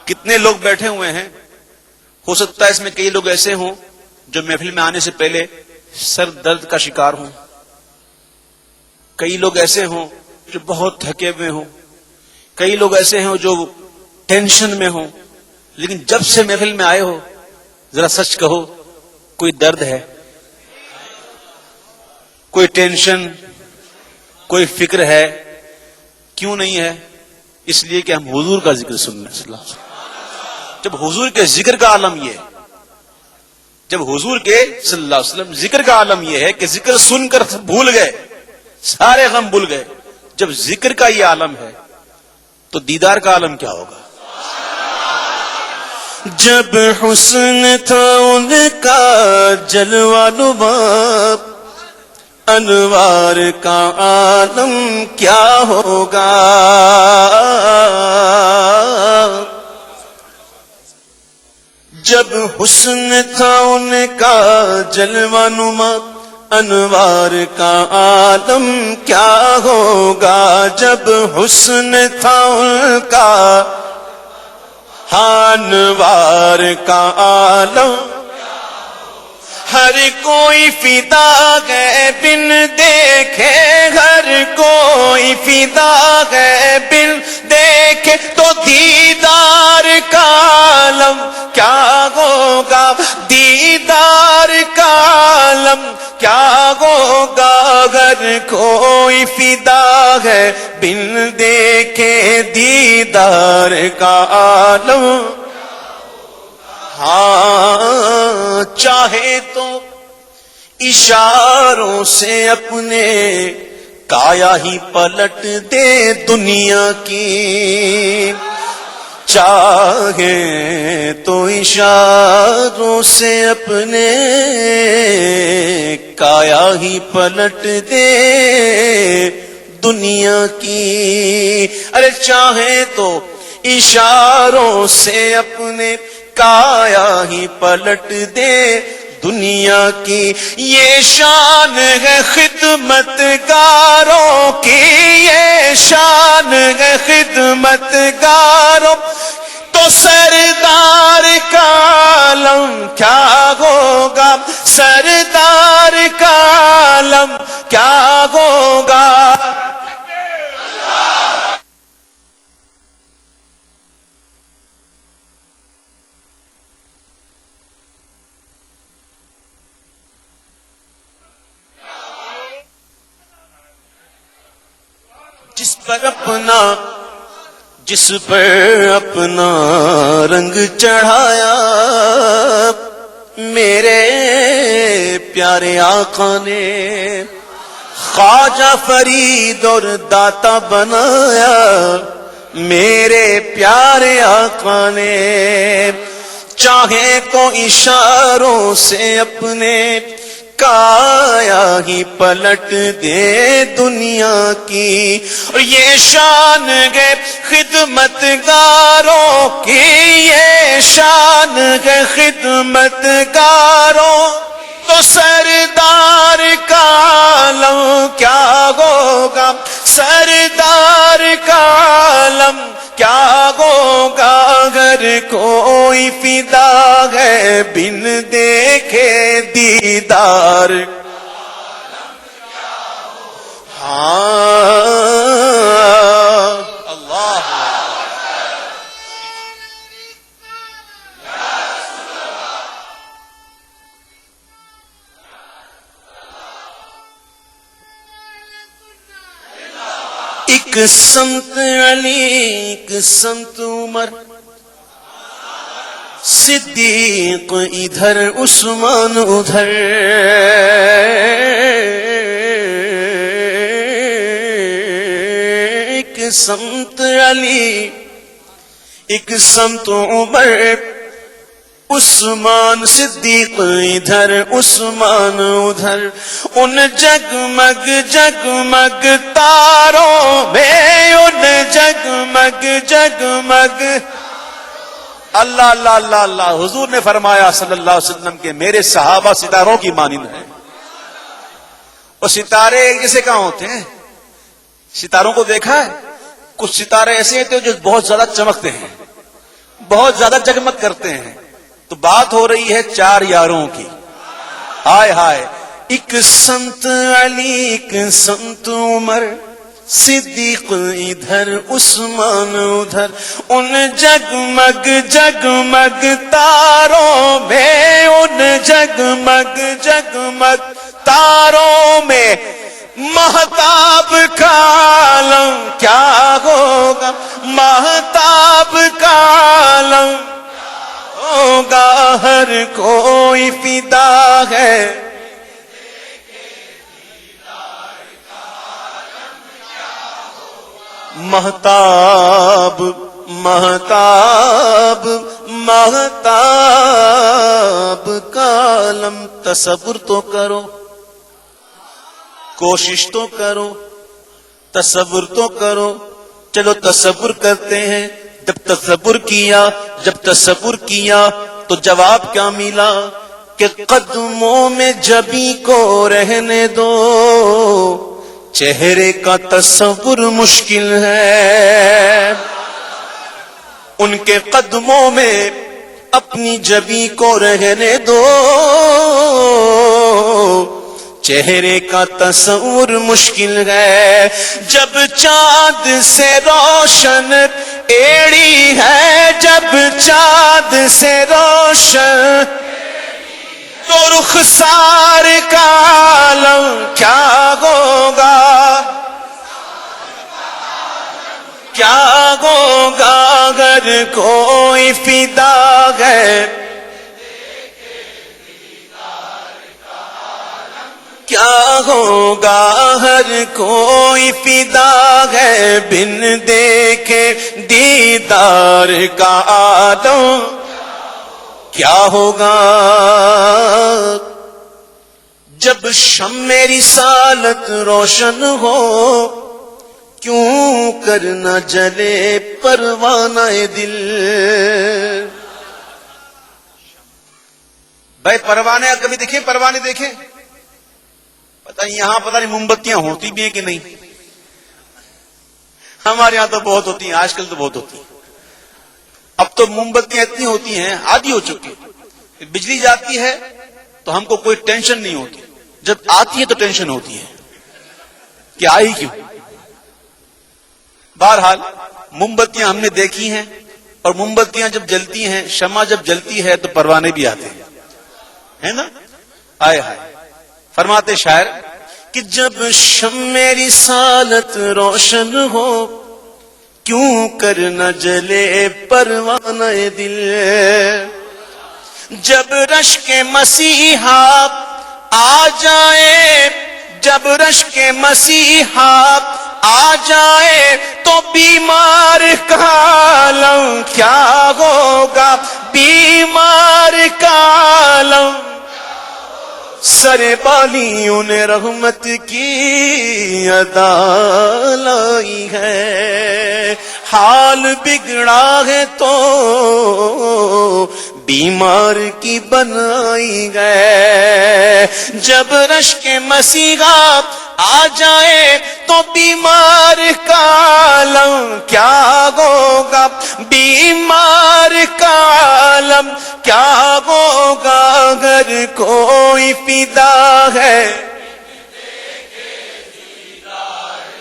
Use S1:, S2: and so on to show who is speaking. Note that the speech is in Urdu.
S1: کتنے لوگ بیٹھے ہوئے ہیں، ہو سکتا ہے اس میں کئی لوگ ایسے ہوں جو محفل میں آنے سے پہلے سر درد کا شکار ہوں، کئی لوگ ایسے ہوں جو بہت تھکے ہوئے ہوں، کئی لوگ ایسے ہیں جو ٹینشن میں ہوں، لیکن جب سے محفل میں آئے ہو ذرا سچ کہو کوئی درد ہے، کوئی ٹینشن، کوئی فکر ہے؟ کیوں نہیں ہے؟ اس لیے کہ ہم حضور کا ذکر سن رہے ہیں صلی اللہ علیہ وسلم۔ جب حضور کے ذکر کا عالم یہ ہے، جب حضور کے صلی اللہ علیہ وسلم ذکر کا عالم یہ ہے کہ ذکر سن کر بھول گئے، سارے غم بھول گئے، جب ذکر کا یہ عالم ہے تو دیدار کا عالم کیا ہوگا؟
S2: جب حسن تھا ان کا جلوہ نما، انوار کا عالم کیا ہوگا؟ جب حسن تھا ان کا جلوہ نما، انوار کا عالم کیا ہوگا؟ جب حسن تھا ان کا انوار کا عالم، ہر کوئی فدا ہے بن دیکھے، ہر کوئی فدا ہے بن دیکھے، تو دیدار کا عالم کیا ہوگا؟ دیدار کا عالم کیا ہوگا؟ ہر کوئی فدا ہے بن دیکھے دیدار کا عالم۔ ہاں چاہے تو اشاروں سے اپنے کایا ہی پلٹ دے دنیا کی، چاہے تو اشاروں سے اپنے کایا ہی پلٹ دے دنیا کی، ارے چاہے تو اشاروں سے اپنے کایا ہی پلٹ دے دنیا کی۔ یہ شان ہے خدمت گاروں کی، یہ شان ہے خدمت گاروں، تو سردار کا عالم کیا ہوگا؟ سردار کا عالم کیا ہوگا؟ جس پر اپنا رنگ چڑھایا میرے پیارے آقا نے، خواجہ فرید اور داتا بنایا میرے پیارے آقا نے، چاہے تو اشاروں سے اپنے کایا ہی پلٹ دے دنیا کی، اور یہ شان ہے خدمت گاروں کی، یہ شان ہے خدمت گاروں، تو سردار کا عالم کیا ہوگا؟ سردار کا عالم کیا ہوگا؟ اگر کوئی فدا ہے بن دیکھے دیدار، ہاں اللہ ایک سمت علی ایک سمت عمر، صدیق ادھر عثمان ادھر، ایک سمت علی ایک سمت عمر، عثمان صدیق ادھر عثمان ادھر، ان جگمگ جگمگ تاروں میں، ان جگمگ جگمگ، اللہ اللہ اللہ اللہ، حضور نے فرمایا صلی اللہ علیہ وسلم کہ میرے صحابہ ستاروں کی مانند ہیں، اور ستارے ایک جیسے کہاں ہوتے ہیں؟ ستاروں کو دیکھا ہے؟ کچھ ستارے ایسے ہوتے ہیں جو بہت زیادہ چمکتے ہیں،
S1: بہت زیادہ جگمگ کرتے ہیں. تو بات ہو رہی ہے 4 یاروں کی. ہائے ہائے.
S2: ایک سنت علی، ایک سنت عمر، صدیق ادھر عثمان ادھر، ان جگمگ جگمگ تاروں میں، ان جگمگ جگمگ تاروں میں مہتاب کا عالم کیا ہوگا، مہتاب کا عالم ہوگا، ہر کوئی فدا ہے. مہتاب مہتاب مہتاب کا عالم. تصور تو کرو، کوشش تو کرو، تصور تو کرو. چلو تصور کرتے ہیں. جب تصور کیا تو جواب کیا ملا کہ قدموں میں جبی کو رہنے دو، چہرے کا تصور مشکل ہے. ان کے قدموں میں اپنی جبی کو رہنے دو، چہرے کا تصور مشکل ہے. جب چاند سے روشن ایڑی ہے، جب چاند سے روشن تو رخسار کا عالم کیا ہوگا، کیا ہوگا، اگر کوئی فدا ہے. کیا ہوگا، ہر کوئی فدا ہے، بن دیکھے دیدار کا عالم کیا ہوگا. جب شمع رسالت روشن ہو، کیوں کرنا جلے پروانہ دل.
S1: بھائی پروانے کبھی دیکھیں، پروانے دیکھیں. پتہ نہیں یہاں پتہ نہیں موم بتیاں ہوتی بھی ہیں کہ نہیں. ہمارے یہاں تو بہت ہوتی ہیں، آج کل تو بہت ہوتی ہیں. اب تو موم بتیاں اتنی ہوتی ہیں، عادی ہو چکی. بجلی جاتی ہے تو ہم کو کوئی ٹینشن نہیں ہوتی، جب آتی ہے تو ٹینشن ہوتی ہے کہ آئی کیوں. بہرحال موم بتیاں ہم نے دیکھی ہیں، اور موم بتیاں جب جلتی ہیں، شمع جب جلتی ہے تو پروانے بھی آتے ہیں، ہے نا. آئے ہائے. فرماتے شاعر
S2: کہ جب شمع رسالت روشن ہو، کیوں کرنا جلے پروانہ دل. جب رشک مسیحا آ جائے، جب رشک مسیحا آ جائے تو بیمار کا عالم کیا ہوگا، بیمار کا عالم. سر بالیوں نے رحمت کی ادا لائی ہے، حال بگڑا ہے تو بیمار کی بنائی ہے. جب رشک مسیحا آ جائے تو بیمار کا عالم کیا ہوگا، بیمار کا عالم کیا ہوگا، اگر کوئی فدا ہے.